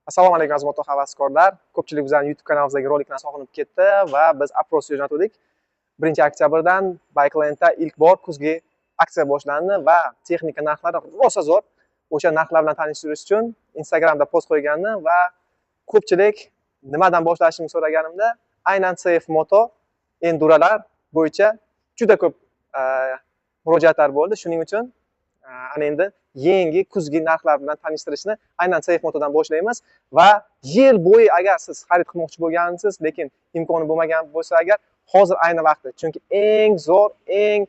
Assalomu alaykum aziz moto havaskorlar. Ko'pchilik bizning YouTube kanalimizdagi roliklarni sog'inib ketdi va biz apros jo'natdik. 1-oktyabrdan Bikelandda ilk bor kuzgi aksiya boshlandi va texnika narxlari rosa zo'r. O'sha narxlar bilan tanishtirish uchun Instagramda post qo'ygandim va ko'pchilik nimadan boshlashimni so'raganimda aynan CF Moto enduralar bo'yicha juda ko'p murojaatlar bo'ldi. Shuning uchun ana endi yangi kuzgi narxlar bilan tanishtirishni aynan CF Motodan boshlaymiz va yil bo'yi agar siz xarid qilmoqchi bo'lgansiz, lekin imkoni bo'lmagan bo'lsa agar hozir ayni vaqti. Chunki eng zo'r, eng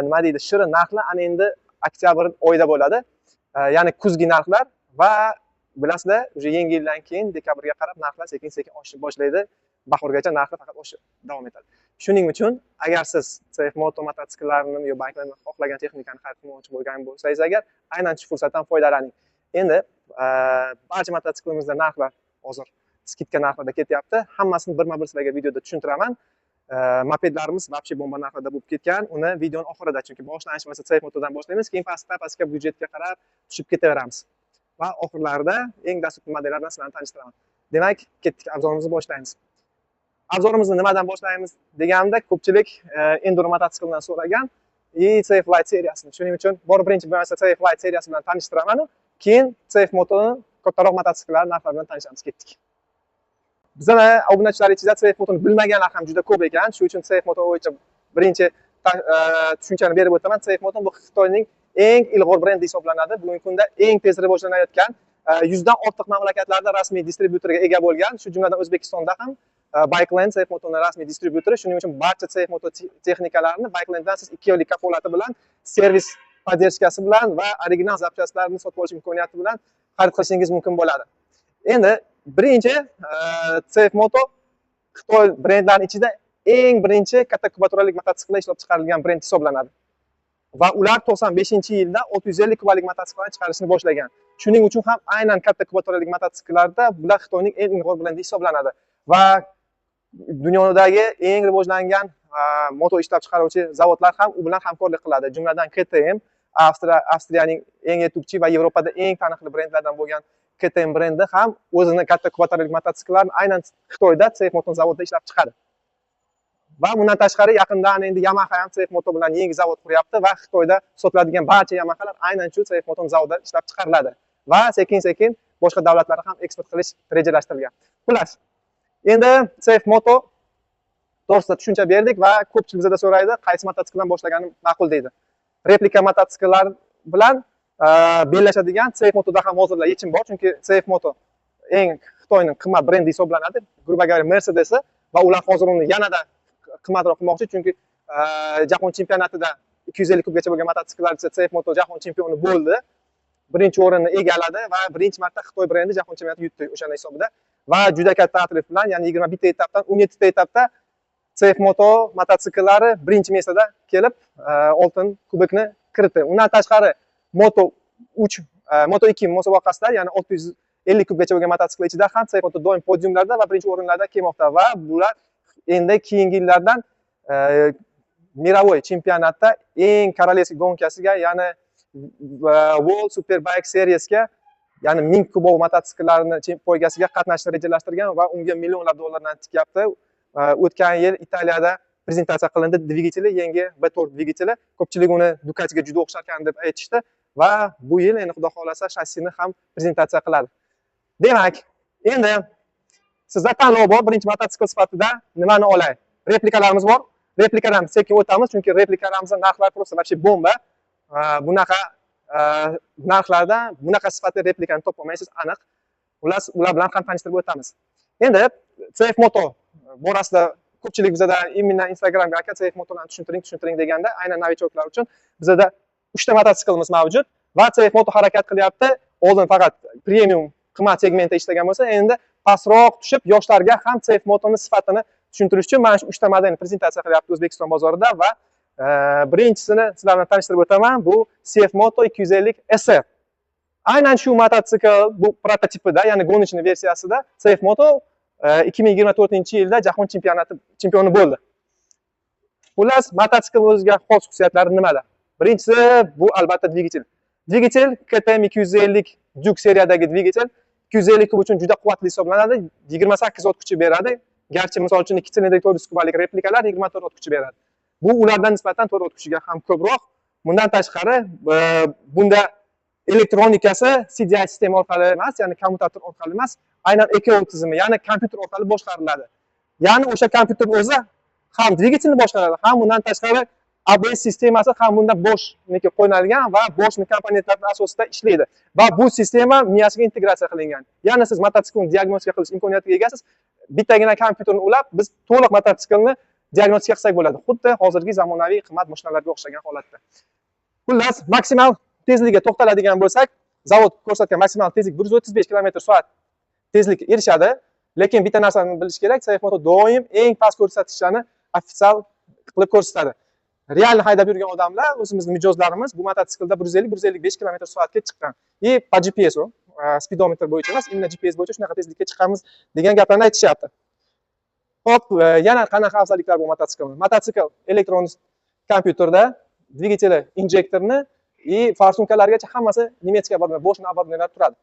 nima deydi, shirin narxlar ana endi oktyabr oyida bo'ladi. Ya'ni kuzgi narxlar va bilasizlar, o'sha yangi yildan keyin dekabrga qarab narxlar sekin-sekin oshib boshlaydi. Bahorgacha narxlar faqat oshib davom etadi. Shuning uchun agar siz CF Moto mototsiklarini yo bikelarni xohlagan texnikani xarid qilmoqchi bo'lgan bo'lsangiz agar aynan shu fursatdan foydalaning. Endi barcha mototsiklimizda narxlar hozir skidka narxlarda ketyapti. Hammasini birma-bir sizlarga videoda tushuntiraman. Mopedlarimiz вообще bomba narxlarda bo'lib ketgan. Uni videoning oxirida, chunki boshlanish bo'lsa CF Motodan boshlaymiz, keyin pastga byudjetga qarab tushib ketaveramiz. Va oxirlarida eng dastlabki modellar bilan sizlarni tanishtiraman. Demak, ketdik, obzorimizni boshlaymiz. Obzorimizni nimadan boshlaymiz deganda ko'pchilik enduro mototsikldan so'ragan CF Light seriyasini. Shuning uchun birinchi bo'lmasa CF Light seriyasi bilan tanishtiraman, keyin CF Motoning kattaroq mototsikllari narxlari bilan tanishamiz. Ketdik. Bizning obunachilar ichida CF Motoni bilmaganlar ham juda ko'p ekan. Shuning uchun CF Moto bo'yicha birinchi tushunchani berib o'taman. CF Moto bu Xitoyning eng ilg'or brendi hisoblanadi. Bugungi kunda eng tez rivojlanayotgan 100 dan ortiq mamlakatlarda rasmiy distribyutorga ega bo'lgan, shu jumladan O'zbekistonda ham Bikeland CF Motoning rasmiy distribyutori. Shuning uchun barcha CF Moto texnikalarini Bikelanddan siz 2 oylik kafolati bilan, servis poddershkasi bilan va original zapchastlarni sotib olish imkoniyati bilan xarid qilishingiz mumkin bo'ladi. Endi birinchi CF Moto Xitoy brendlarining ichida eng birinchi katta kubaturalik mototsikl ishlab chiqarilgan brend hisoblanadi. Va ular 95-yilda 650 kubalik mototsikllarni chiqarishni boshlagan. Shuning uchun ham aynan katta kubaturalik mototsiklarda bular Xitoyning eng ilg'or brendi hisoblanadi. Va dunyodagi eng rivojlangan moto ishlab chiqaruvchi zavodlar ham u bilan hamkorlik qiladi. Jumladan KTM, Avstriyaning eng yetukchi va Yevropada eng taniqli brendlardan bo'lgan KTM brendi ham o'zining katta kubaturalik mototsiklarini aynan Xitoyda CF Moto zavodida ishlab chiqadi. Va bundan tashqari yaqinda endi Yamaha ham CF Moto bilan yangi zavod quryapti va Xitoyda sotiladigan barcha Yamahalar aynan shu CF Moto zavodida ishlab chiqariladi. Va sekin-sekin boshqa davlatlarga ham eksport qilish rejalashtirilgan. Xullas, endi CF Moto to'g'risida tushuncha berdik va ko'pchilik bizda so'raydi, qaysi mototsikldan boshlaganim ma'qul deydi. Replika mototsiklar bilan bellashadigan CF Motoda ham hozirda yechim bor, chunki CF Moto eng Xitoyning qimmat brendi hisoblanadi. Грубо говоря, Mercedes va ular hozir uni yanada qimmatroq qilmoqchi, chunki jahon chempionatida 250 kubgacha bo'lgan mototsikllar ichida CF Moto jahon chempioni bo'ldi. Birinchi o'rinni egalladi va birinchi marta Xitoy brendi jahon chempionatini yutdi o'shana hisobida. Va juda katta atrif bilan, ya'ni 21 ta etapdan 17 ta etapda CF Moto mototsiklari birinchi mesada kelib oltin kubokni kiritdi. Undan tashqari Moto 3, Moto 2 musobaqasida, ya'ni 650 kubgacha bo'lgan mototsikl ichida ham CF Moto doim podiumlarda va birinchi o'rinlarda kelmoqda va bular endi keyingi yillardan mirovoy chempionatda eng korolevskiy gonkasiga, ya'ni World Superbike seriyasiga, ya'ni 1000 kubok mototsikllarning poygasiga qatnashishni rejalashtirgan va unga millionlab dollardan tikyapti. O'tgan yil Italiyada prezentatsiya qilindi dvigateli, yangi V4 dvigateli. Ko'pchilik uni Ducatiga juda o'xsharkan deb aytishdi va bu yil endi xudo xolasa shassini ham prezentatsiya qiladi. Demak, endi sizda tanlov bor. Birinchi mototsikl sifatida nimani olay? Replikalarimiz bor. Replikadan sekin o'tamiz, chunki replikalarimizni narxlari просто вообще bomba. Bunaqa narxlarda bunaqa sifatli replikani topolmaysiz, aniq. Ular bilan ham tanishtirib o'tamiz. Endi CF Moto borasida ko'pchilik bizda immindan Instagramga aka CF Motolarni tushuntiring deganda, aynan novichoklar uchun bizda 3 ta mototsiklimiz mavjud va CF Moto harakat qilyapti. Oldin faqat premium qimmat segmentda ishlagan bo'lsa, endi pastroq tushib yoshlarga ham CF Motoning sifatini tushuntirish uchun mana shu 3 ta modelni prezentatsiya qilyapti O'zbekiston bozorida va birinchisini sizlar bilan tanishtirib o'taman. Bu CF Moto 250 SR. Aynan shu mototsikl bu prototipida, ya'ni gonichniy versiyasida CF Moto 2024-yilda jahon chempioni bo'ldi. Xullas, mototsikl o'ziga xos xususiyatlari nimada? Birinchisi bu albatta dvigatel. Dvigatel KTM 250 Duke seriyadagi dvigatel 250 kub uchun juda quvvatli hisoblanadi. 28 ot kuchi beradi. Garchi misol uchun 2 silindrli 400 kubalik replikalar 24 ot kuchi beradi. Bu ulardan nisbatan 4 ot kuchiga ham ko'proq. Bundan tashqari, bunda elektronikasi CDI sistema orqali emas, ya'ni kommutator orqali emas, aynan ECO tizimi, ya'ni kompyuter orqali boshqariladi. Ya'ni o'sha kompyuter o'zi ham dvigatelni boshqaradi, ham bundan tashqari ABS sistemasi ham bunda boshga qo'yilgan va boshni komponentlar asosida ishlaydi. Va bu sistema miyasiga integratsiya qilingan. Ya'ni siz mototsiklni diagnostika qilish imkoniyatiga egasiz. Bittagina kompyuterni ulab, biz to'liq mototsiklni diagnostika qilsak bo'ladi. Xuddi hozirgi zamonaviy qimmat mashinalarga o'xshagan holatda. Xullas, maksimal tezligiga to'xtaladigan bo'lsak, zavod ko'rsatgan maksimal tezlik 135 km/soat tezlikka erishadi. Lekin bitta narsani bilish kerak, Safemoto doim eng past ko'rsatkichlarni ofitsial qilib ko'rsatadi. Real haydab yurgan odamlar, o'zimizning mijozlarimiz bu mototsiklda 150-155 km/soatga chiqqan. Po GPS u, speedometr bo'yicha emas, imенно GPS bo'yicha shunaqa tezlikka chiqqanmiz degan gaplarni aytishyapti. Hop, yana qanaqa afzalliklar bu mototsiklning? Mototsikl elektron kompyuterda dvigateli, injektorni и farsunkalargacha hammasi немецкий оборудование, boshni оборудованиялар turadi.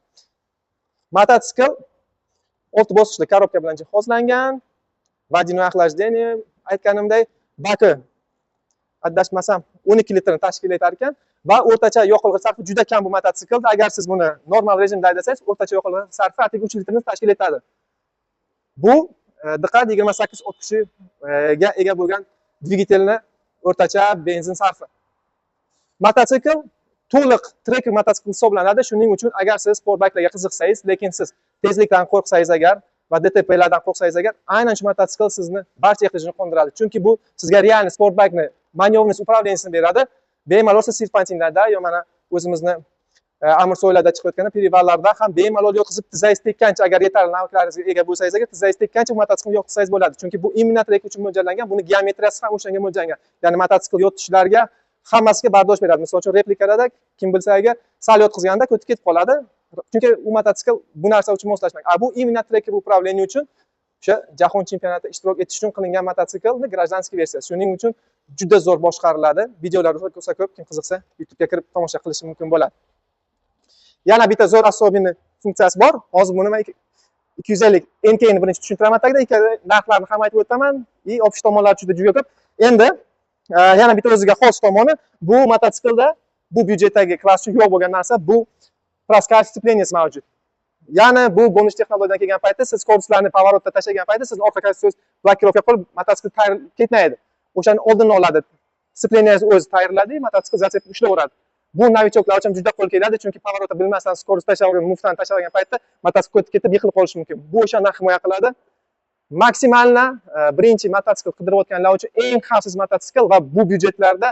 Mototsikl 6 bosqichli korobka bilan jihozlangan. Водяное охлаждение aytganimdek, baki adashmasam 12 litrni tashkil etar ekan va o'rtacha yoqilg'i sarfi juda kam bu mototsiklda. Agar siz buni normal rejimda haydasangiz, o'rtacha yoqilg'i sarfi atigi 3 litrni tashkil etadi. Bu diqqat 28 ot kuchiga ega bo'lgan dvigatelni o'rtacha benzin sarfi. Mototsikl to'liq trek mototsikl hisoblanadi. Shuning uchun agar siz sportbayklarga qiziqsangiz, lekin siz tezlikdan qo'rqsangiz agar va DTPlardan qo'rqsangiz agar, aynan shu mototsikl sizni barcha ehtiyojini qondiradi. Chunki bu sizga realniy sportbaykni manyovnis upravlensini beradi. Bemalol siz sirpantinglarda yo mana o'zimizni Amursoylarda chiqayotgan perivallarda ham bemalol yotqizib tizangiz tekkancha, agar yetarli naviklaringizga ega bo'lsangiz agar tizangiz tekkancha mototsikl yotqizsangiz bo'ladi. Chunki bu imенно trek uchun mo'ljallangan, buni geometriyasi ham o'shanga mo'ljallangan. Ya'ni mototsikl yotishlarga hammasiga bardosh beradi. Misol uchun replikalarda kim bilsa agar sal yotqizganda ko'tib ketib qoladi. Chunki u mototsikl bu narsa uchun moslashmagan. Bu imенно trek upravleniya uchun o'sha jahon chempionatida ishtirok etish uchun qilingan mototsiklning gражданский versiyasi. Shuning uchun juda zo'r boshqariladi. Videolarni ko'rsa ko'p, kim qiziqsa YouTube'ga kirib tomosha qilishi mumkin bo'ladi. Yana bitta zo'r особенный funksiyasi bor. Hozir buni men 250 NK ni birinchi tushuntiraman tagida, narxlarni ham aytib o'taman. Opish tomonlari juda ko'p. Endi yana bitta o'ziga xos tomoni, bu mototsiklda bu byudjetdagi klass yo'q bo'lgan narsa, bu проскар сцепленияsi mavjud. Ya'ni bu bonus texnologiyadan kelgan paytda siz korpuslarni поворотda tashlagan paytda siz orqa korpus blokirovka qilib mototsikl tayyor ketmaydi. O'shani oldini oladi. Scepleniyasi o'zi tayyorladi, mototsikl zatsep ushlayveradi. Bu novichoklar uchun juda qo'l keladi, chunki поворотda bilmasdan skorost tashlagan, muftani tashlagan paytda mototsikl o'tib ketib yiqilib qolishi mumkin. Bu o'shani himoya qiladi. Maksimalna birinchi mototsikl qidirayotganlar uchun eng xavfsiz mototsikl va bu byudjetlarda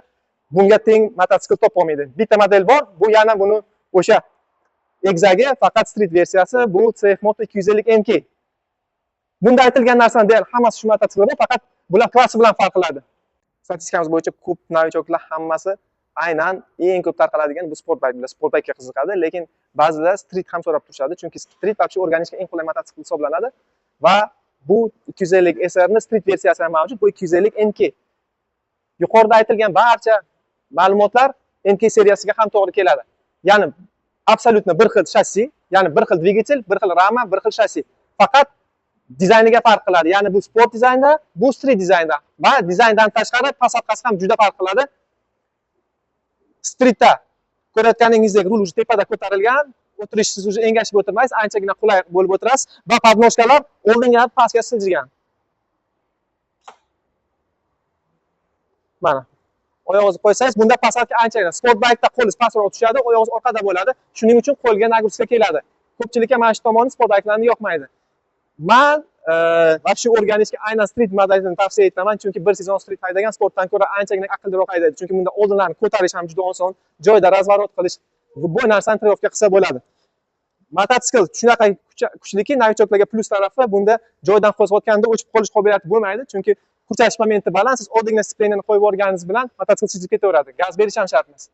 bunga teng mototsikl topolmaydi. Bitta model bor, bu yana buni o'sha egzagi faqat street versiyasi, bu Safemoto 250 MK. Bunda aytilgan narsani deyil, hammasi shu mototsiklda, faqat bular klassi bilan farq qiladi. Statistikamiz bo'yicha ko'p novichoklar hammasi aynan eng ko'p tarqaladigan bu sportbayklar. Sportbaykga qiziqadi, lekin ba'zilar street ham so'rab turishadi, chunki street вообще o'rganishga eng qulay mototsikl hisoblanadi va bu 250 SR ni street versiyasi ham mavjud, bu 250 MK. Yuqorida aytilgan barcha ma'lumotlar MK seriyasiga ham to'g'ri keladi. Ya'ni absolyutno bir xil shassi, ya'ni bir xil dvigatel, bir xil rama, bir xil shassi. Faqat dizayniga farq qiladi. Ya'ni bu sport dizaynda, bu street dizaynda va dizayndan tashqari posадкасы ham juda farq qiladi. Streetda ko'rayotganingizdek rul уже tepada ko'tarilgan, o'tirish siz уже engashib o'tirmaysiz, anchagina qulay bo'lib o'tirasiz va podnoshkalar oldinga pastga siljgan. Mana oyog'ingizni qo'ysangiz, bunda posадка anchagina. Sport baykda qo'lingiz pastroq tushadi, oyog'ingiz orqada bo'ladi. Shuning uchun qo'lga nagruska keladi. Ko'pchilikka mana shu tomoni sport bayklarni yoqmaydi. Men вообще o'rganishga aynan street modelini tavsiya etaman, chunki bir sezon street haydagan sportdan ko'ra anchagina aqlliroq haydaydi. Chunki bunda oldinlarni ko'tarish ham juda oson, joyda razvorot qilish, bu narsani trenirovka qilsa bo'ladi. Mototsikl shunaqa kuchliki, novichoklarga plus tarafi bunda joydan qo'zg'otganda o'chib qolish qobiliyati bo'lmaydi, chunki kurchash momenti baland, siz oldinga splenini qo'yib yuborganingiz bilan mototsikl sizib ketaveradi. Gaz berish ham shart emas.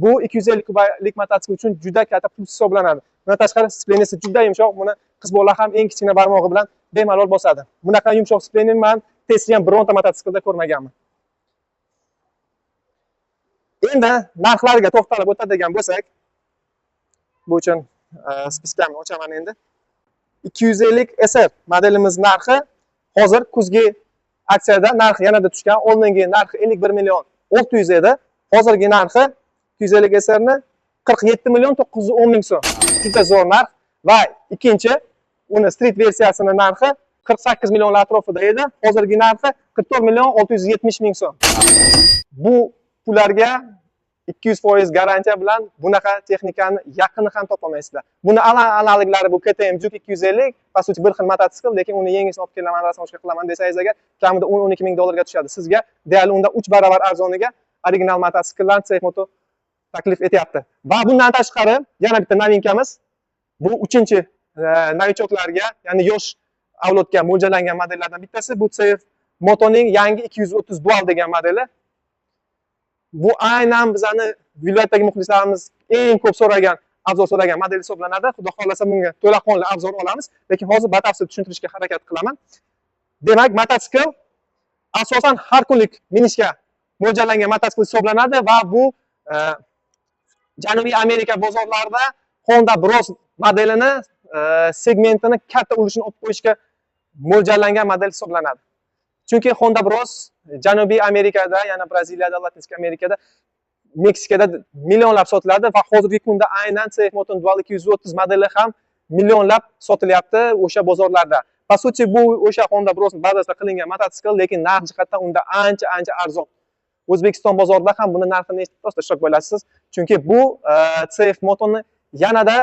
Bu 250 kubalik mototsikl uchun juda katta plus hisoblanadi. Bundan tashqari splenisi juda yumshoq, buni qiz bolalar ham eng kichkina barmog'i bilan bemalol bosadi. Bunaqa yumshoq splenni men testni ham bironta mototsiklda ko'rmaganman. Endi narxlarga to'xtalib o'tadigan bo'lsak, bu uchun spiskamni ochaman endi. 250 SR modelimiz narxi hozir kuzgi aksiyada narxi yanada tushgan. Oldingi narxi 51 million 600 edi. Hozirgi narxi 250 SR ni 47 million 910 ming so'm. Juda zo'r narx va ikkinchi uni street versiyasini narxi 48 million atrofida edi. Hozirgi narxi 44 million 670 ming so'm. Bu pullarga 200% garantiya bilan bunaqa texnikani yaqini ham topolmaysizlar. Buni analoglari bu KTM Juke 250, po suti bir xil mototsikl, lekin uni yangisini olib kelaman, rasmga qilaman desangiz agar kamida 10-12 ming dollarga tushadi. Sizga deyarli unda 3 barobar arzoniga original mototsikllarni CF Moto taklif etyapti. Va bundan tashqari yana bitta novinkamiz. Bu 3-chi novichoklarga, ya'ni yosh avlodga mo'ljallangan modellardan bittasi. Bu CF Motoning yangi 230 Dual degan modeli. Bu aynan bizani viloyatdagi muxlislarimiz eng ko'p so'ragan, obzor so'ragan model hisoblanadi. Xudo xolasa bunga to'laqonli obzor olamiz, lekin hozir batafsil tushuntirishga harakat qilaman. Demak, mototsikl asosan har kunlik minishga mo'ljallangan mototsikl hisoblanadi va bu Janubiy Amerika bozorlarida Honda Bros modelini segmentini katta ulushini olib qo'yishga mo'ljallangan model hisoblanadi. Chunki Honda Bros Janubiy Amerikada, yana Braziliyada, Latinska Amerikada, Meksikada millionlab sotiladi va hozirgi kunda aynan CF Moto Dual 230 modeli ham millionlab sotilyapti o'sha bozorlarda. Po suti bu o'sha Honda Bros bazasida qilingan mototsikl, lekin narx jihatdan unda ancha arzon. O'zbekiston bozorida ham buni narxini eshitib prosta shok bo'lasiz. Chunki bu CF Motoni yanada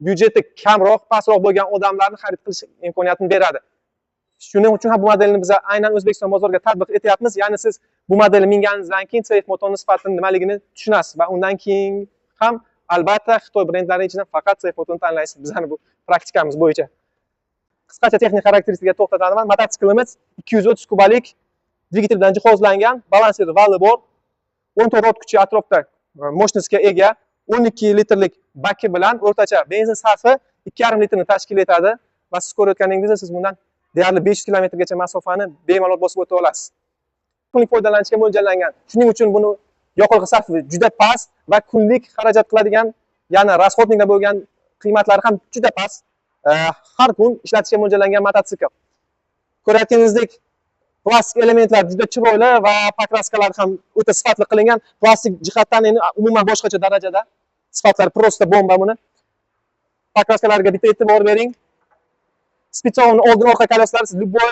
byudjeti kamroq, pastroq bo'lgan odamlarni xarid qilish imkoniyatini beradi. Shuning uchun ham bu modelni biz aynan O'zbekiston bozoriga tatbiq etyapmiz. Ya'ni siz bu modelni minganingizdan keyin CF Motoning sifatini nimaligini tushunasiz va undan keyin ham albatta Xitoy brendlari ichidan faqat CF Motoni tanlaysiz. Bizning bu praktikamiz bo'yicha. Qisqacha texnik xarakteristikaga to'xtataman. Mototsiklimiz 230 kubalik dvigatel bilan jihozlangan, balanser vali bor, 14 ot kuchi atrofda mощностьga ega, 12 litrlik baki bilan o'rtacha benzin sarfi 2,5 litrni tashkil etadi va siz ko'rayotganingizda siz bundan deyarli 500 kilometrgacha masofani bemalol bosib o'ta olasiz. Kunlik foydalanishga mo'ljallangan. Shuning uchun buni yoqilg'i sarfi juda past va kunlik xarajat qiladigan, ya'ni rasxodnikda bo'lgan qiymatlari ham juda past. Har kun ishlatishga mo'ljallangan mototsikl. Ko'rayotganingizdek, plastik elementlar juda chiroyli va pokraskalar ham o'ta sifatli qilingan. Plastik jihatdan endi umuman boshqacha darajada sifatlari prosta bomba buni. Pokraskalarga bitta e'tibor bering. Spitsovni oldin orqa koloslari siz любой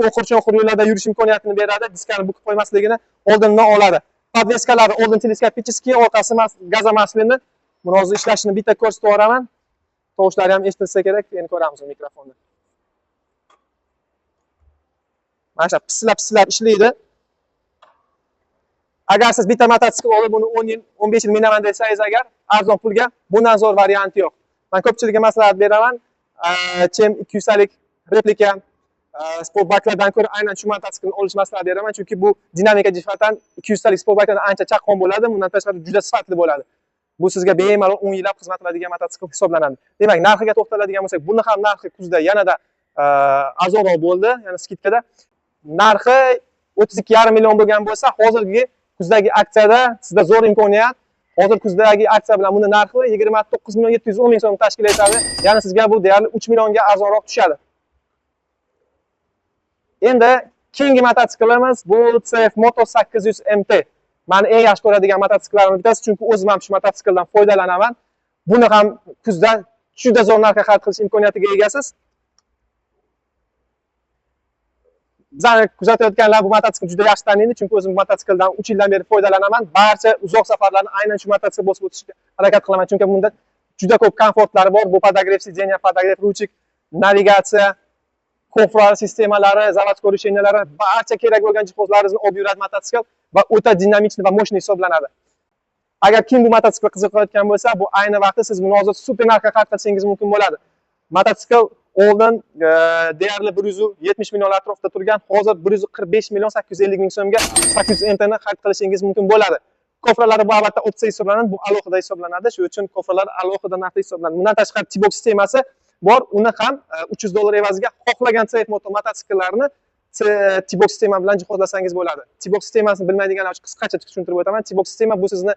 o'qir-cho'qir yo'llarda yurish imkoniyatini beradi. Diskani bukib qo'ymasligini oldindan oladi. Podveskalari oldin teleskopichskiy, orqasi gazomaslini. Buni hozir ishlashini bitta ko'rsatib yuboraman. Tovushlari ham eshitilsa kerak, endi ko'ramiz mikrofonda. Mana shu pislab ishlaydi. Agar siz bitta mototsikl olib buni 10 yil, 15 yil minaman desangiz agar, arzon pulga bundan zo'r varianti yo'q. Men ko'pchilikka maslahat beraman. Chem 200 talik replika sport baklardan ko'ra aynan shu mototsiklni olish maslahat beraman, chunki bu dinamika jihatdan 200 talik sport baklardan ancha chaqqon bo'ladi, bundan tashqari juda sifatli bo'ladi. Bu sizga bemalol 10 yillab xizmat qiladigan mototsikl hisoblanadi. Demak, narxiga to'xtaladigan bo'lsak, buni ham narxi kuzda yanada arzonroq bo'ldi, ya'ni skidkada. Narxi 32,5 million bo'lgan bo'lsa, hozirgi kuzdagi aksiyada sizda zo'r imkoniyat. Hozir kuzdagi aksiya bilan buni narxi 29 million 710 ming so'm tashkil etadi. Ya'ni sizga bu deyarli 3 millionga arzonroq tushadi. Endi keyingi mototsiklimiz bu CF Moto 800 MT. Men eng yaxshi ko'radigan mototsiklarimdan bittasi, chunki o'zim ham shu mototsikldan foydalanaman. Buni ham kuzda juda zo'r narxga xarid qilish imkoniyatiga egasiz. Bizani kuzatayotganlar bu mototsikl juda yaxshi taniydi, chunki o'zim mototsikldan 3 yildan beri foydalanaman. Barcha uzoq safarlarni aynan shu mototsikl bosib o'tishga harakat qilaman, chunki bunda juda ko'p komfortlari bor. Bu podogrev sidenья, podogrev ruchik, navigatsiya, kofra sistemalari, заводской решениялari, barcha kerak bo'lgan jihozlaringizni olib yuradi mototsikl va o'ta dinamik va mo'shni hisoblanadi. Agar kim bu mototsiklga qiziqayotgan bo'lsa, bu ayni vaqtda siz buni hozir super narxga xarid qilishingiz mumkin bo'ladi. Mototsikl oldin deyarli 170 million atrofida turgan, hozir 145 million 850 ming so'mga 800 MT ni xarid qilishingiz mumkin bo'ladi. Kofralari bu albatta opsiya hisoblanadi, bu alohida hisoblanadi. Shuning uchun kofralar alohida narxda hisoblanadi. Bundan tashqari T-box sistemasi bor, uni ham 300 dollar evaziga xohlagan CF Moto mototsiklarini T-box sistema bilan jihozlasangiz bo'ladi. T-box sistemasini bilmaydiganlar uchun qisqacha tushuntirib o'taman. T-box sistema bu sizni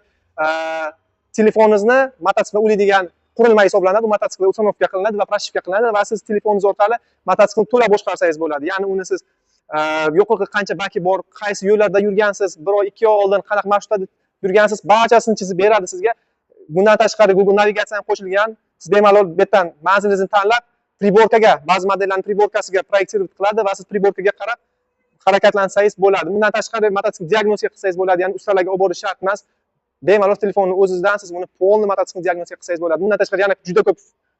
telefoningizni mototsiklga ulaydigan qurilma hisoblanadi. U mototsikl uстановка qilinadi va proshivka qilinadi va siz telefoningiz orqali mototsiklni to'la boshqarsangiz bo'ladi. Ya'ni uni siz yo'qolg'i qancha baki bor, qaysi yo'llarda yurgansiz, 1 oy, 2 oy oldin qanaqa marshrutlarda yurgansiz, barchasini chizib beradi sizga. Bundan tashqari Google navigatsiya ham qo'shilgan. Siz bemalol bu yerdan manzilingizni tanlab, priborkaga, ba'zi modellarning priborkasiga proyektsировать qiladi va siz priborkaga qarab harakatlansangiz bo'ladi. Bundan tashqari mototsikl diagnostika qilsangiz bo'ladi, ya'ni ustalarga olib borish shart emas. Bemalol telefonning o'zingizdan siz uni polni mototsikl diagnostika qilsangiz bo'ladi. Bundan tashqari yana juda ko'p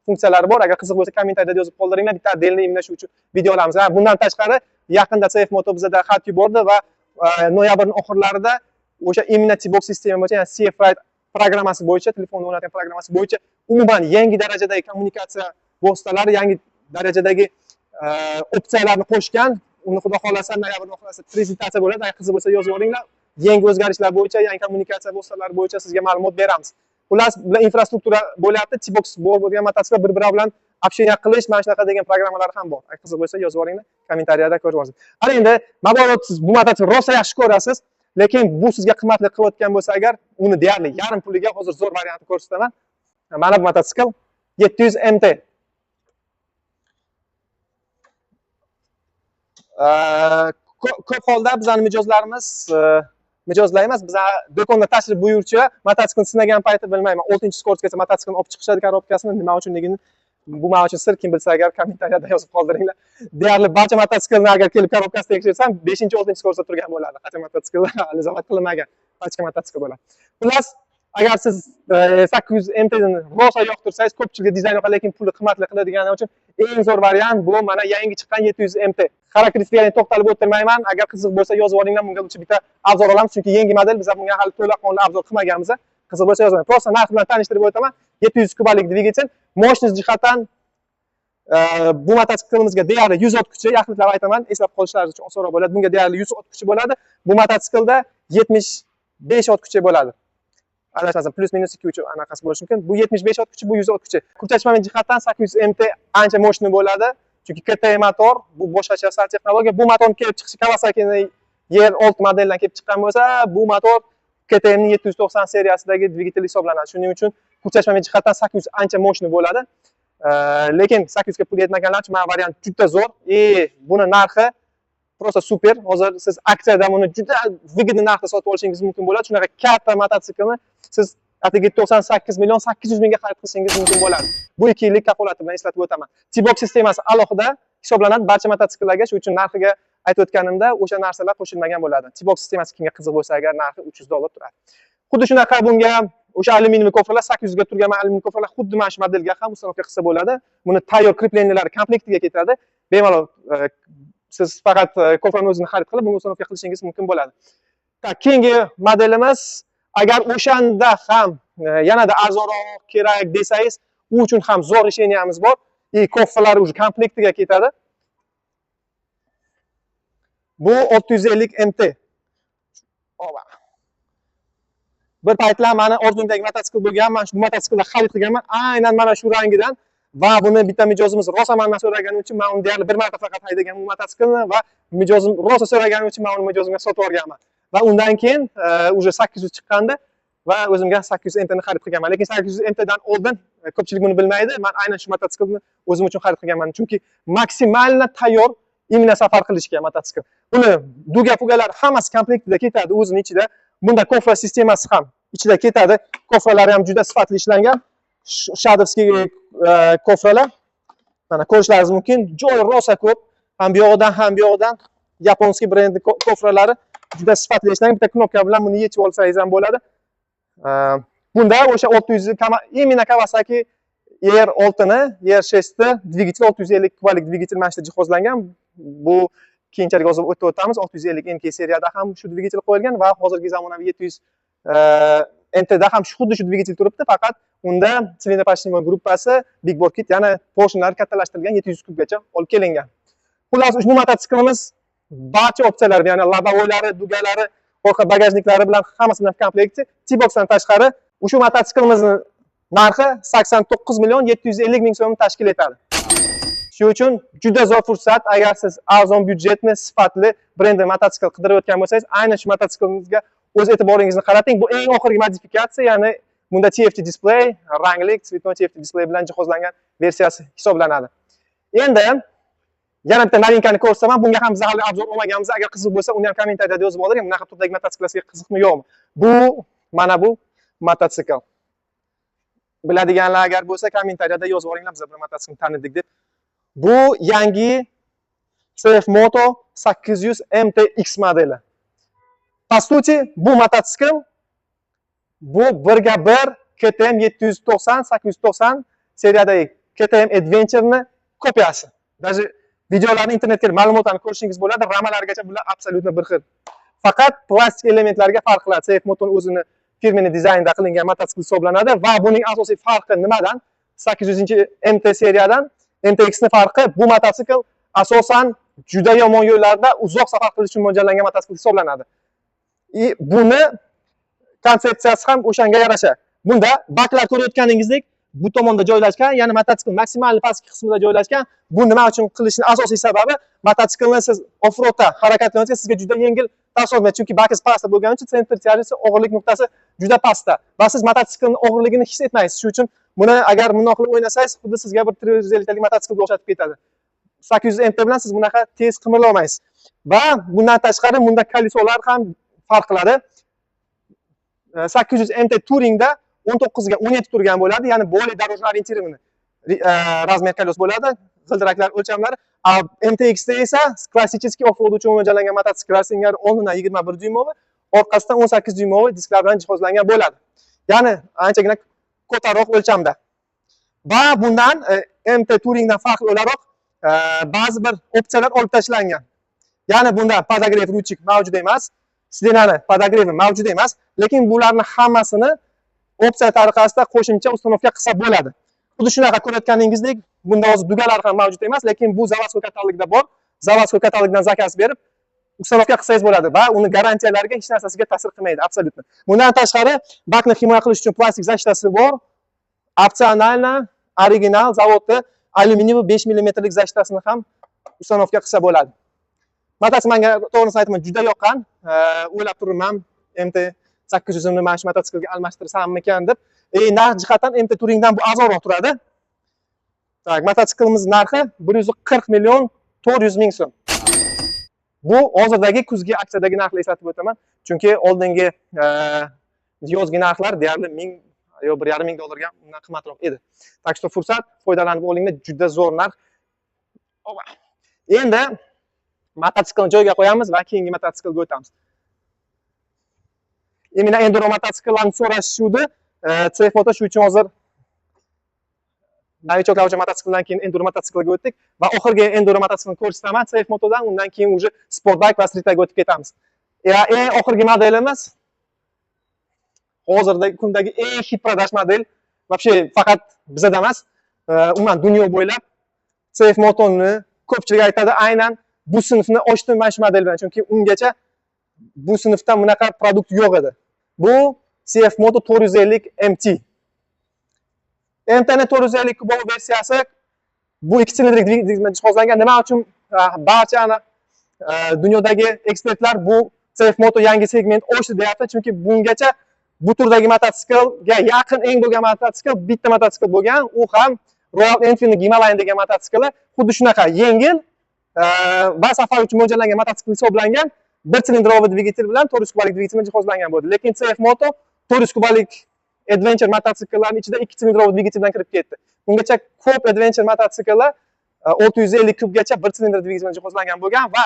funksiyalari bor. Agar qiziq bo'lsa, kommentariyada yozib qoldiringlar. Bitta отдельный imlash uchun video olamiz. Bundan tashqari yaqinda CF Moto bizda xat yubordi va noyabrning oxirlarida o'sha imенно T-box sistema bo'yicha, ya'ni CF Ride programmasi bo'yicha, telefonda o'rnatgan programmasi bo'yicha umuman yangi darajadagi kommunikatsiya vositalari, yangi darajadagi opsiyalarni qo'shgan. Uni xudo xolasa noyabrning oxirida prezentatsiya bo'ladi. Agar qiziq bo'lsa yozib yuboringlar. Yangi o'zgarishlar bo'yicha, yangi kommunikatsiya vositalari bo'yicha sizga ma'lumot beramiz. Xullas, bular infrastruktura bo'lyapti. T-box bo'lgan mototsikllar bir-biri bilan общение qilish, mana shunaqa degan programmalar ham bor. Agar qiziq bo'lsa yozib yuboringlar, kommentariyada ko'rib olasiz. Ana endi, mabodo siz bu mototsikl rosa yaxshi ko'rasiz, lekin bu sizga qimmatli qilayotgan bo'lsa agar, uni deyarli yarim puliga hozir zo'r variantini ko'rsataman. Mana bu mototsikl 700 MT. Ko'p holda bizning mijozlarimiz mijozlaymiz. Biz do'konga tashrif buyuruvchilar mototsiklni sinagan payti bilmayman, 6-skorsgacha mototsiklni olib chiqishadi korobkasini, nima uchunligini bu men uchun sir. Kim bilsa agar kommentariyada yozib qoldiringlar. Deyarli barcha mototsiklni agar kelib korobkasini tekshirsam 5-6-skorsda turgan bo'ladi. Qancha mototsikllar alizomat qilinmagan, pachka mototsikl bo'ladi. Xullas, agar siz 800 MT ni rosa yoqtirsangiz, ko'pchilikga dizayn yoqadi, lekin puli qimmatli qiladigani uchun eng zo'r variant bu mana yangi chiqqan 700 MT. Xarakteristikasiga to'xtalib o'tirmayman. Agar qiziq bo'lsa yozib olinglar, bunga bitta obzor olamiz, chunki yangi model, biz bunga hali to'laqonli obzor qilmaganmiz. Qiziq bo'lsa yozing. Prosta narx bilan tanishtirib o'taman. 700 kubalik dvigatel, mощность jihatdan bu motosiklimizga deyarli 100 ot kuchi, yaxlitlab aytaman, eslab qolishlaringiz uchun osonroq bo'ladi. Bunga deyarli 100 ot kuchi bo'ladi. Bu mototsiklda 75 ot kuchi bo'ladi. Adashmasam plus minus 2-3 anaqasi bo'lishi mumkin. Bu 75 ot kuchi, bu 100 ot kuchi. Kuch chiqarma jihatdan 800 MT ancha mo'shni bo'ladi. Chunki KTM motor, bu boshqacha sal texnologiya. Bu motorning kelib chiqishi Kawasakining YR6 modelidan kelib chiqqan bo'lsa, bu motor KTMning 790 seriyasidagi dvigatel hisoblanadi. Shuning uchun kuch chiqarma jihatdan 800 ancha mo'shni bo'ladi. Lekin 800 ga pul yetmaganlar uchun mana variant juda zo'r. Buni narxi prosta super. Hozir siz aksiyada buni juda выгодный narxda sotib olishingiz mumkin bo'ladi. Shunaqa katta mototsiklni siz atigi 98 million 800 mingga xarid qilishingiz mumkin bo'ladi. Bu 2 yillik kafolati bilan eslatib o'taman. T-box sistemasi alohida hisoblanadi barcha mototsikllarga. Shuning uchun narxiga aytib o'tganimda o'sha narsalar qo'shilmagan bo'ladi. T-box sistemasi kimga qiziq bo'lsa agar narxi $300 turadi. Xuddi shunaqa bunga o'sha alyuminiyli kofralar 800 ga turgan alyuminiyli kofralar xuddi mana shu modelga ham uстановка qilsa bo'ladi. Buni tayyor krepleniyalari komplektiga ketadi. Bemalol siz faqat kofrani o'zini xarid qilib, bunga uстановка qilishingiz mumkin bo'ladi. Keyingi modelimiz, agar o'shanda ham yanada arzonroq kerak desangiz, u uchun ham zo'r решениямiz bor. Kofralar уже komplektiga ketadi. Bu 650 MT. Bir paytlar meni orzumdagi mototsikl bo'lgan, men shu mototsiklni xarid qilganman, aynan mana shu rangidan va buni bitta mijozimiz rosa mendan so'ragani uchun men uni deyarli bir marta faqat haydagan bu mototsiklni va mijozim rosa so'ragani uchun men uni mijozimga sotib yuborganman. Va undan keyin уже 800 chiqqanda va o'zimga 800 MT ni xarid qilganman. Lekin 800 MT dan oldin ko'pchilik buni bilmaydi. Men aynan shu mototsiklni o'zim uchun xarid qilganman, chunki maksimalni tayyor imенно safar qilishga mototsikl. Buni duga-pugalar hammasi komplektida ketadi o'zining ichida. Bunda kofra sistemasi ham ichida ketadi. Kofralari ham juda sifatli ishlangan. Shadowskiy kofralar. Mana ko'rishlaringiz mumkin. Joy rosa ko'p. Ham bu yoqdan, ham bu yoqdan yaponskiy brendi kofralari juda sifatli ishlangan. Bitta knopka bilan buni yechib olsangiz ham bo'ladi. Bunda o'sha 600 imенно Kawasaki R6 ni, R6 ni dvigatel 650 kubalik dvigatel mana shunday jihozlangan. Bu keyinchalik hozir o'tib o'tamiz. 650 MK seriyada ham shu dvigatel qo'yilgan va hozirgi zamonaviy 700 MT da ham xuddi shu dvigatel turibdi, faqat unda silindr pashimo gruppasi Big Bore kit, ya'ni porshonlari kattalashtirilgan 700 kubgacha olib kelingan. Xullas, ushbu mototsiklimiz barcha opsiyalar, ya'ni lobovoylari, dugalari, orqa bagajniklari bilan hammasidan komplektda. T-boxdan tashqari ushbu mototsiklimizni narxi 89 million 750 ming so'm tashkil etadi. Shuning uchun juda zo'r fursat, agar siz arzon byudjetni, sifatli brendi mototsikl qidirayotgan bo'lsangiz, aynan shu mototsiklingizga o'z e'tiboringizni qarating. Bu eng oxirgi modifikatsiya, ya'ni bunda TFT display, rangli, цветной TFT display bilan jihozlangan versiyasi hisoblanadi. Endi yana bitta novinkani ko'rsataman. Bunga ham biz hali obzor olmaganmiz. Agar qiziq bo'lsa, uni ham kommentariyada yozib oling. Bunaqa turdagi mototsikllarga qiziqmi, yo'qmi? Mana bu mototsikl. Biladiganlar agar bo'lsa, kommentariyada yozib olinglar, biz bir mototsiklni tanidik deb. Bu yangi CF Moto 800 MTX modeli. Po sути, bu mototsikl bu 1/1 KTM 790 890 seriyadagi KTM Adventure'ni kopyasi. Даже videolarni internetga ma'lumotlarni ko'rishingiz bo'ladi. Ramalargacha bular absolyutno bir xil. Faqat plastik elementlarga farq qiladi. CF Moto'ning o'zini firmaning dizaynida qilingan mototsikl hisoblanadi va buning asosiy farqi nimadan? 800-MT seriyadan MTX'ning farqi, bu mototsikl asosan juda yomon yo'llarda uzoq safar qilish uchun mo'ljallangan mototsikl hisoblanadi. Buni konsepsiyasi ham o'shanga yarasha. Bunda baklar ko'rayotganingizdek bu tomonda joylashgan, ya'ni mototsikl maksimal pastki qismida joylashgan. Bu nima uchun qilishning asosiy sababi, mototsiklni siz off-roadda harakatlanishingizda sizga juda yengil ta'sir qiladi, chunki bakingiz pastda bo'lgani uchun sentr tyajishi, og'irlik nuqtasi juda pastda va siz mototsiklning og'irligini his etmaysiz. Shuning uchun buni agar bundoq qilib o'ynasangiz, xuddi sizga bir 350 talik mototsiklga o'xshatib ketadi. 800 MT bilan siz bunaqa tez qimirla olmaysiz. Va bundan tashqari bunda kolisolar ham farq qiladi. 800 MT Touringda 19 ga 17 turgan bo'ladi, ya'ni более дорожно ориентированный razmer kolos bo'ladi, g'ildiraklar o'lchamlari. MTX da esa klassik off-road uchun mo'ljallangan mototsikl singari o'rnidan 21 dyumovi, orqasidan 18 dyumovi disklar bilan jihozlangan bo'ladi. Ya'ni anchagina ko'taroq o'lchamda. Va bundan MT Touringdan farqli o'laroq ba'zi bir opsiyalar olib tashlangan. Ya'ni bunda podogrev ruchik mavjud emas, sidenani podogrevi mavjud emas, lekin bularning hammasini opsiya tariqasida qo'shimcha ustanovka qilsa bo'ladi. Xuddi shunaqa ko'rayotganingizdek, bunda hozir dugalar ham mavjud emas, lekin bu zavodskiy katalogda bor. Zavodskiy katalogdan zakaz berib, ustanovka qilsangiz bo'ladi va uni garantiyalariga hech narsasiga ta'sir qilmaydi, absolyutno. Bundan tashqari, bakni himoya qilish uchun plastik zashtasi bor. Opsionalna, original zavodda alyuminiy 5 mm lik zashtasini ham ustanovka qilsa bo'ladi. Mototsikl menga to'g'risini aytaman, juda yoqqan. O'ylab turibman, MT 800 ni mana shu mototsiklga almashtirsammikan deb. Narx jihatdan MT Touringdan bu arzonroq turadi. Tak, mototsiklimiz narxi 140 million 400 ming so'm. Bu hozirdagi kuzgi aksiyadagi narxni eslatib o'taman, chunki oldingi yozgi narxlar deyarli 1000 yo 1,5 ming dollarga undan qimmatroq edi. Tak что fursat, foydalanib olinglar, juda zo'r narx. Endi mototsiklni joyiga qo'yamiz va keyingi mototsiklga o'tamiz. Mana enduro mototsikllarni so'rashuvdi. CF Moto shu uchun hozir novichoklar uchun mototsikldan keyin enduro mototsiklga o'tdik va oxirgi enduro mototsiklni ko'rsataman CF Motodan, undan keyin уже sportbike va streetbike o'tib ketamiz. Eng oxirgi modelimiz hozirgi kundagi eng hit продаж model, вообще faqat bizda emas, umuman dunyo bo'ylab CF Motoni ko'pchilik aytadi, aynan bu sinfni ochdim mana shu model bilan, chunki ungacha bu sinfda bunaqa produkt yo'q edi. Bu CF Moto 450 MT. MTning 450 kubov versiyasi bu 2 silindrli dvigatel bilan jihozlangan. Nima uchun barcha dunyodagi ekspertlar bu CF Moto yangi segment ochdi deyapti? Chunki bungacha bu turdagi mototsiklga yaqin eng bo'lgan mototsikl bitta mototsikl bo'lgan, u ham Royal Enfield Himalayan degan mototsikl. Xuddi shunaqa yengil va safar uchun mo'ljallangan mototsikl hisoblangan. 1 silindrovi dvigatel bilan 400 kubalik dvigatel bilan jihozlangan bo'ldi. Lekin CF Moto 400 kubalik adventure mototsikllarning ichida 2 silindrovi dvigatel bilan kirib ketdi. Bungacha ko'p adventure mototsikllar 650 kubgacha 1 silindr dvigatel bilan jihozlangan bo'lgan va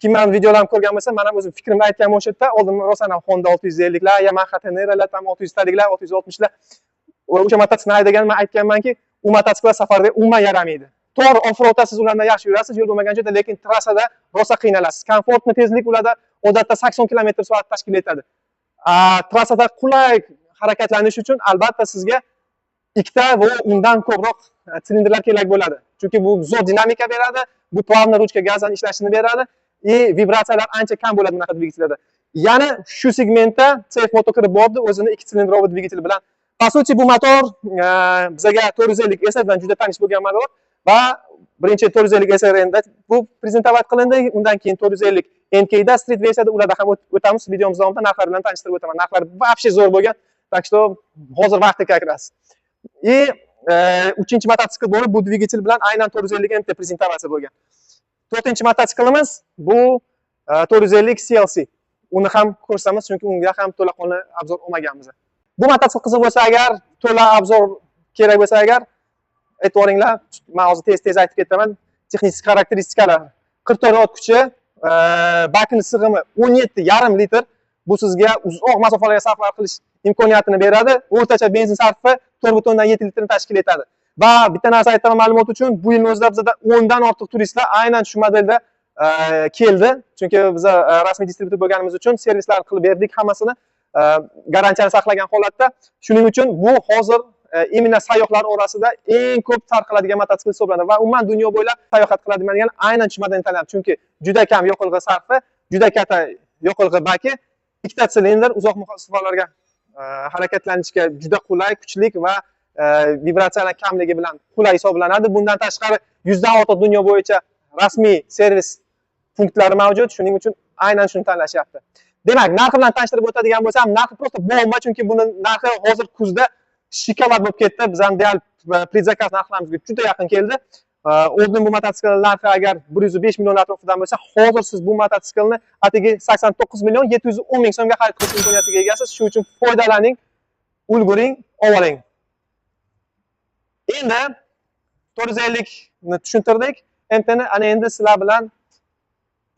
kim men videolarimni ko'rgan bo'lsa, men ham o'zim fikrimni aytgan o'sha yerda, oldin rosan Honda 650 lar, Yamaha Tenera'lar, ham 600 taliklar, 660 lar o'sha mototsiklni haydaganman, aytganmanki, u mototsikllar safarda umuman yaramaydi. To'g'ri, off-roadda siz ulardan yaxshi yurasiz, yo'l bo'lmagan joyda, lekin trassada rosa qiynalasiz. Komfortni tezlik ularda odatda 80 km/soat tashkil etadi. Trassada qulay harakatlanish uchun albatta sizga ikkita va undan ko'proq silindrlar kerak bo'ladi. Chunki bu zo'r dinamika beradi, bu plavna ruchka gazdan ishlashini beradi, vibratsiyalar ancha kam bo'ladi bunaqa dvigatellarda. Ya'ni shu segmentda CF Moto kirib bordi o'zini 2 silindrovi dvigatel bilan. Po sути bu motor bizga 450 SR bilan juda tanish bo'lgan motor va birinchi 450 SR endi bu prezentovat qilindi, undan keyin 450 NK da street versiyada ularda ham o'tamiz. Videomiz davomida narxlar bilan tanishtirib o'taman. Narxlar вообще zo'r bo'lgan. Так что hozir vaqti как раз. И uchinchi mototsikl bo'lib, bu dvigatel bilan aynan 450 MT prezentatsiyasi bo'lgan. To'rtinchi mototsiklimiz bu 450 CLC. Uni ham ko'rsamiz, chunki unga ham to'laqonli obzor olmaganmiz. Bu mototsikl qiziq bo'lsa agar, to'la obzor kerak bo'lsa agar, e'tiboringlar, men hozir tez aytib ketaman. Texnik xarakteristikalar 44 ot kuchi, bakning sig'imi 17,5 litr. Bu sizga uzoq masofalarga safar qilish imkoniyatini beradi. O'rtacha benzin sarfi 4,7 litrni tashkil etadi. Va bitta narsa aytaman ma'lumot uchun, bu yilning o'zida bizda 10 dan ortiq turistlar aynan shu modelda keldi. Chunki biz rasmiy distributor bo'lganimiz uchun servislar qilib berdik hammasini, garantiyani saqlagan holatda. Shuning uchun bu hozir imенно sayyohlar orasida eng ko'p tarqaladigan mototsikl hisoblanadi va umuman dunyo bo'ylab sayohat qiladigan aynan shu modelni tanlab. Chunki juda kam yoqilg'i sarfi, juda katta yoqilg'i baki, ikkita silindr uzoq masofalarga harakatlanishga juda qulay, kuchli va vibratsiyalar kamligi bilan qulay hisoblanadi. Bundan tashqari 100 dan ortiq dunyo bo'yicha rasmiy servis punktlari mavjud. Shuning uchun aynan shuni tanlashyapti. Demak, narxi bilan tanishtirib o'tadigan bo'lsam, narxi prosta bomba, chunki buni narxi hozir kuzda shikolat bo'lib ketdi. Biz ham deyal predzakaz narxlarimizga juda yaqin keldi. Oldin bu mototsikl narxi agar 105 million atrofidan bo'lsa, hozir siz bu mototsiklni atigi 89 million 710 ming so'mga xarid qilish imkoniyatiga egasiz. Shuning uchun foydalaning, ulguring, oling. Endi 450 ni tushuntirdik. MTni ana endi sizlar bilan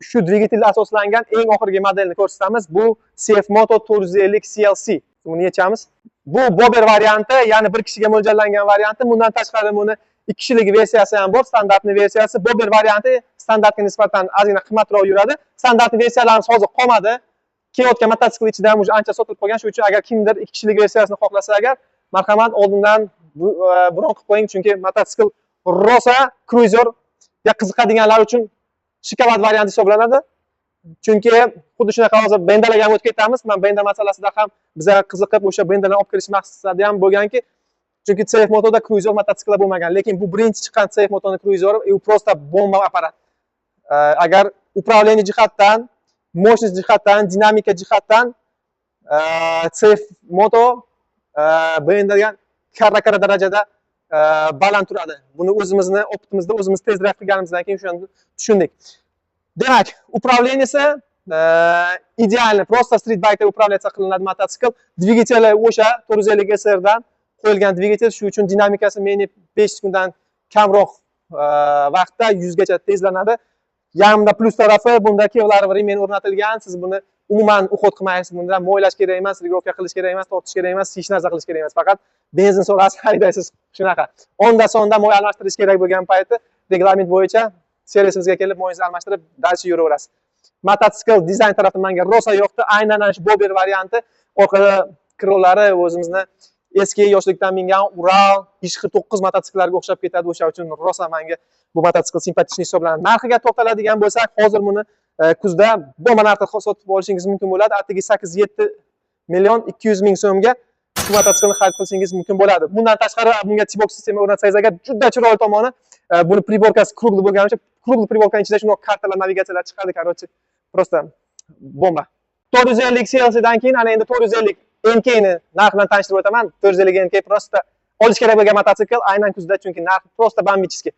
shu dvigatelga asoslangan eng oxirgi modelni ko'rsatamiz. Bu CF Moto 450 CLC. Buni yechamiz. Bu Bober varianti, ya'ni bir kishiga mo'ljallangan varianti. Bundan tashqari buni 2 kishilik versiyasi ham bor, standartni versiyasi. Bober varianti standartga nisbatan ozgina qimmatroq yuradi. Standart versiyalarimiz hozir qolmadi. Kelayotgan mototsikl ichida ham ancha sotilib qolgan. Shuning uchun agar kimdir 2 kishilik versiyasini xohlasa agar, marhamat oldindan bron qilib qo'ying, chunki mototsikl rosa cruiserga qiziqadiganlar uchun shikolat varianti hisoblanadi. Chunki xuddi shunaqa hozir bendalarga ham o'tib ketamiz. Men benda masalasida ham bizga qiziqib o'sha bendalarni olib kirish maqsadi ham bo'lganki, chunki CF Motoda cruiser mototsikl bo'lmagan, lekin bu birinchi chiqqan CF Motoning cruiseri, u prosta bomba apparat. Agar upravlение jihatdan, mощность jihatdan, dinamika jihatdan CF Moto bendaga karra darajada baland turadi. Buni o'zimizni opitimizda o'zimiz tezroq qilganimizdan keyin shuni tushundik. Demak, upravleniyasi idealni, prosta street bike'da upravlyatsiya qilinadi mototsikl. Dvigateli o'sha 450 SR dan qo'yilgan dvigatel, shu uchun dinamikasi meni 5 sekunddan kamroq vaqtda 100 gacha tezlanadi. Yarmida plus tarafi bunda kevlar remen o'rnatilgan. Siz buni umuman uxod qilmaysiz. Bunda mo'ylash kerak emas, regulovka qilish kerak emas, tortish kerak emas, hech narsa qilish kerak emas. Faqat benzin so'rasiz haydaysiz shunaqa. Onda sonda mo'y almashtirish kerak bo'lgan payti reglament bo'yicha servisimizga kelib mo'yingizni almashtirib, dalchi yuraverasiz. Mototsikl dizayn tarafi menga rosa yoqdi. Aynan shu Bober varianti, orqada krolari o'zimizni eski yoshlikdan mingan Ural, Ish-9 mototsiklarga o'xshab ketadi. O'sha uchun rosa menga bu mototsikl simpatik hisoblanadi. Narxiga to'xtaladigan bo'lsak, hozir buni kuzda bomba narxda sotib olishingiz mumkin bo'ladi. Atigi 8-7 million 200 ming so'mga shu mototsiklni xarid qilishingiz mumkin bo'ladi. Bundan tashqari bunga T-box sistema o'rnatsangiz agar juda chiroyli tomoni, buni priborkasi krugli bo'lgani uchun krugli priborkaning ichida shunday kartalar, navigatsiyalar chiqadi, короче, prosta bomba. 450 CLC dan keyin ana endi 450 NK ni narx bilan tanishtirib o'taman. 450 NK prosta olish kerak bo'lgan mototsikl aynan kuzda, chunki narxi prosta bambichskiy.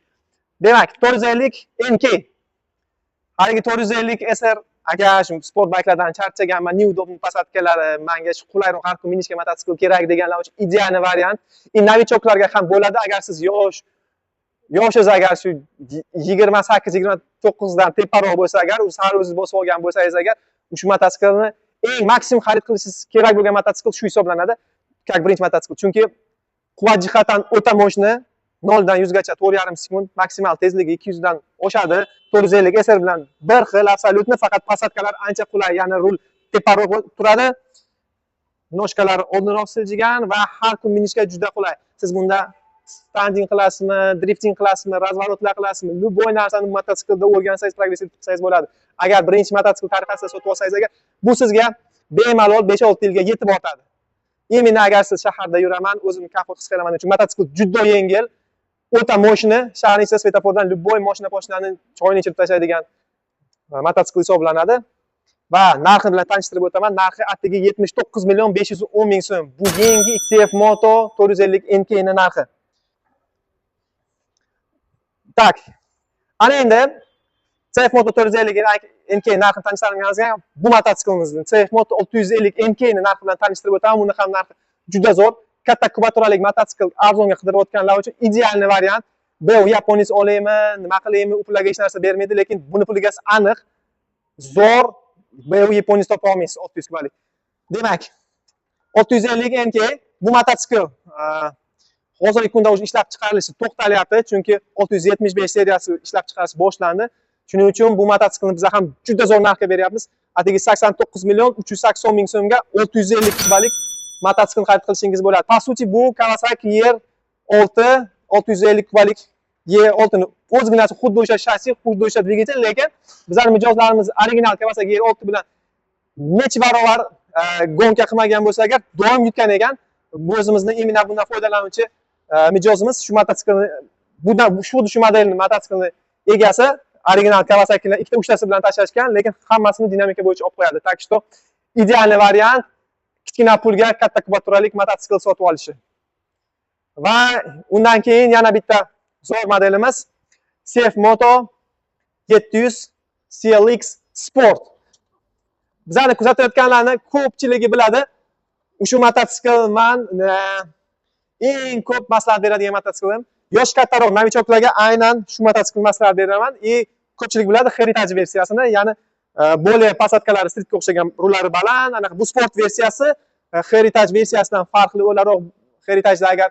Demak, 450 NK. Haligi 450 SR agar shu sport bikelardan charchaganman, neudobniy posatkalari, menga shu qulayroq har kun minishga mototsikl kerak deganlar uchun ideal variant. Novichoklarga ham bo'ladi. Agar siz yoshingiz agar shu 28-29 dan teparoq bo'lsa agar, sal o'zingiz bosib olgan bo'lsangiz agar, shu mototsiklni eng maksimum xarid qilishingiz kerak bo'lgan mototsikl shu hisoblanadi. Как birinchi mototsikl. Chunki quvvat jihatdan o'ta mo'shni, 0 dan 100 gacha 4,5 sekund, maksimal tezligi 200 dan oshadi. 450 SR bilan bir xil absolyutni, faqat posatkalar ancha qulay, ya'ni rul teparoq turadi. Noshkalar oldinroq siljigan va har kun minishga juda qulay. Siz bunda standing qilasizmi, drifting qilasizmi, razворотlar qilasizmi, любой narsani mototsiklda o'rgansangiz, progressiv qilsangiz bo'ladi. Agar birinchi mototsikl tariqasida sotib olsangiz agar, bu sizga bemalol 5-6 yilga yetib ortadi. Именно agar siz shaharda yuraman, o'zimni komfort his qilaman uchun mototsikl juda yengil, o'ta mo'shni, shahar ichida svetofordan любой mashina poshnani choyini ichirib tashlaydigan mototsikl hisoblanadi. va narxi bilan tanishtirib o'taman. Narxi atigi 79 million 510 ming so'm. Bu yangi CF Moto 450 NK ni narxi. Tak. Ana endi CF Moto 450 NK narxini tanishtirganimizga bu mototsiklimizni CF Moto 650 NK ni narxi bilan tanishtirib o'taman. Buni ham narxi juda zo'r. Katta kubaturalik mototsikl arzonga qidirayotganlar uchun idealniy variant. Bu yaponiyas olaymi, nima qilaymi, u pulga hech narsa bermaydi, lekin buni puliga aniq zo'r bu yaponiyas topa olmaysiz 600 kubalik. Demak, 650 NK bu mototsikl hozirgi kunda ishlab chiqarilishi to'xtalyapti, chunki 675 seriyasi ishlab chiqarish boshlandi. Shuning uchun bu mototsiklni biz ham juda zo'r narxga beryapmiz. Atigi 89 million 380 ming so'mga 650 kubalik mototsikl xarid qilishingiz bo'ladi. Po suti bu Kawasaki ER6 650 kubalik ER6 ni o'zginasi xuddi o'sha shassi, xuddi o'sha dvigatel, lekin bizning mijozlarimiz original Kawasaki ER6 bilan necha barobar gonka qilmagan bo'lsa agar doim yutgan ekan, bu o'zimizning imенно bundan foydalanuvchi mijozimiz shu mototsiklni shu modelni mototsiklni egasi original Kawasaki'lar ikkita uchtasi bilan tashlashgan, lekin hammasini dinamika bo'yicha olib qo'yadi. Так что idealniy variant kichkina pulga katta kubaturalik mototsikl sotib olishi. Va undan keyin yana bitta zo'r modelimiz CF Moto 700 CLX Sport. Bizlarni kuzatayotganlarni ko'pchiligi biladi. Ushbu mototsikl men eng ko'p maslahat beradigan mototsiklim. Yosh kattaroq novichoklarga aynan shu mototsikl maslahat beraman. Ko'pchilik biladi Heritage versiyasini, ya'ni bolее посадкалari streetga o'xshagan rullari baland, anaqa bu sport versiyasi Heritage versiyasidan farqli o'laroq Heritage'da agar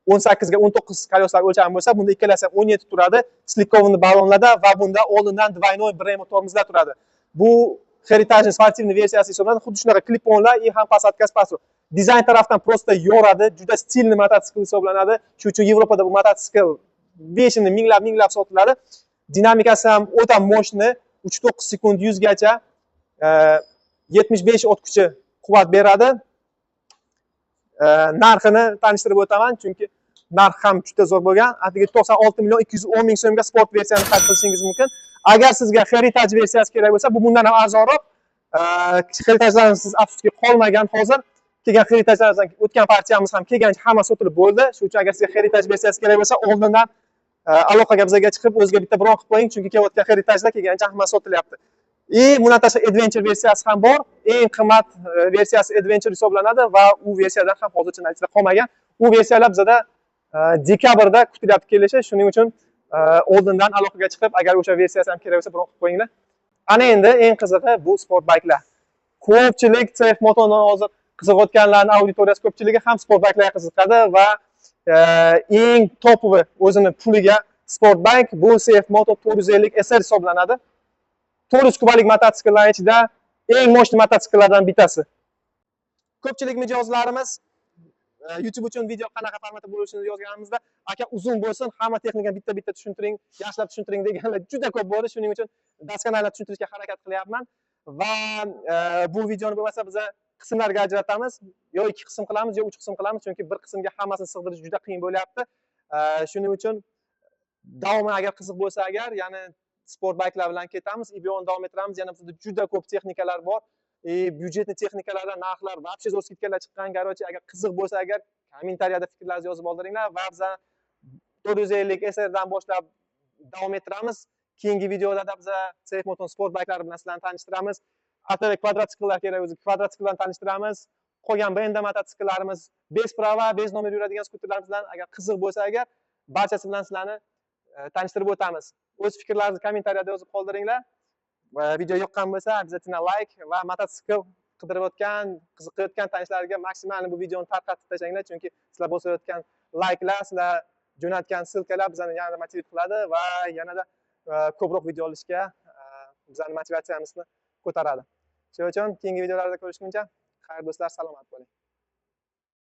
18 ga 19 koleslar o'lchami bo'lsa, bunda ikkalasi 17 turadi. Slikovni balonlarda va bunda oldindan двойной Brembo tormozlar turadi. Bu Heritage sportivniy versiyasi hisoblanadi. Xuddi shunaqa kliponlar и ham посадка spasu. Dizayn tarafdan prosta yoradi, juda stilli mototsikl hisoblanadi. Shuning uchun Yevropada bu mototsikl beshini minglab sotiladi. Dinamikasi ham o'ta moshni, 3-9 sekund 100 gacha 75 ot kuchi quvvat beradi. Narxini tanishtirib o'taman, chunki narx ham juda zo'r bo'lgan. Atigi 96 million 210 ming so'mga sport versiyasini xarid qilishingiz mumkin. Agar sizga Heritage versiyasi kerak bo'lsa, bu bundan ham arzonroq. Heritage'larimiz siz afsuski qolmagan hozir. Kelgan Heritage'lardan o'tgan partiyamiz ham kelgancha hamma sotilib bo'ldi. Shuning uchun agar sizga Heritage versiyasi kerak bo'lsa, oldindan aloqaga bizga chiqib o'zga bitta bron qilib qo'ying, chunki kelayotgan Heritage'lar kelgancha hamma sotilyapti. Bundan tashqari Adventure versiyasi ham bor. Eng qimmat versiyasi Adventure hisoblanadi va u versiyadan ham hozircha natija qolmagan. U versiyalar bizda dekabrda kutilyapti kelishi. Shuning uchun oldindan aloqaga chiqib, agar o'sha versiyasi ham kerak bo'lsa, bron qilib qo'yinglar. Ana endi eng qizig'i bu sport bayklar. Ko'pchilik CF Moto'ni hozir qiziqayotganlarning auditoriyasi ko'pchiligi ham sport bayklarga qiziqadi va eng topovi o'zini puliga sport bayk bu CF Moto 450 SR hisoblanadi. 400 kubalik mototsikllar ichida eng moshli mototsikllardan bittasi. Ko'pchilik mijozlarimiz YouTube uchun video qanaqa formatda bo'lishini yozganimizda, aka uzun bo'lsin, hamma texnikani bitta-bitta tushuntiring, yaxshilab tushuntiring deganlar juda ko'p bo'ldi. Shuning uchun daskanalab tushuntirishga harakat qilyapman va bu videoni bo'lmasa biz qismlarga ajratamiz, yo 2 qism qilamiz, yo 3 qism qilamiz, chunki bir qismga hammasini sig'dirish juda qiyin bo'lyapti. Shuning uchun davomi agar qiziq bo'lsa agar, ya'ni sport bayklar bilan ketamiz, ibyon davom ettiramiz. Yana bizda juda ko'p texnikalar bor. Byudjetli texnikalardan narxlar va вообще zo'r skidkalar chiqqan. Garochi agar qiziq bo'lsa agar kommentariyada fikrlaringizni yozib qoldiringlar va biz 450 SR dan boshlab davom ettiramiz. Keyingi videoda biz CF Moto sport bayklari bilan sizlarni tanishtiramiz. Atari kvadrotsikllar kerak bo'lsa, kvadrotsikllarni tanishtiramiz. Qolgan Brenda mototsikllarimiz bez prava, bez nomer yuradigan skuterlarimiz bilan agar qiziq bo'lsa agar barchasi bilan sizlarni tanishtirib o'tamiz. O'z fikrlaringizni kommentariyada yozib qoldiringlar. Video yoqqan bo'lsa, обязательно like va mototsikl qidirayotgan, qiziqayotgan tanishlarga maksimal bu videoni tarqatib tashlang, chunki sizlar bosayotgan likelar, sizlar jo'natgan ssilkalar bizani yanada motivasiya qiladi va yanada ko'proq video olishga bizani motivatsiyamizni ko'taradi. Shuning uchun keyingi videolarda ko'rishguncha, xayr do'stlar, salomat bo'ling.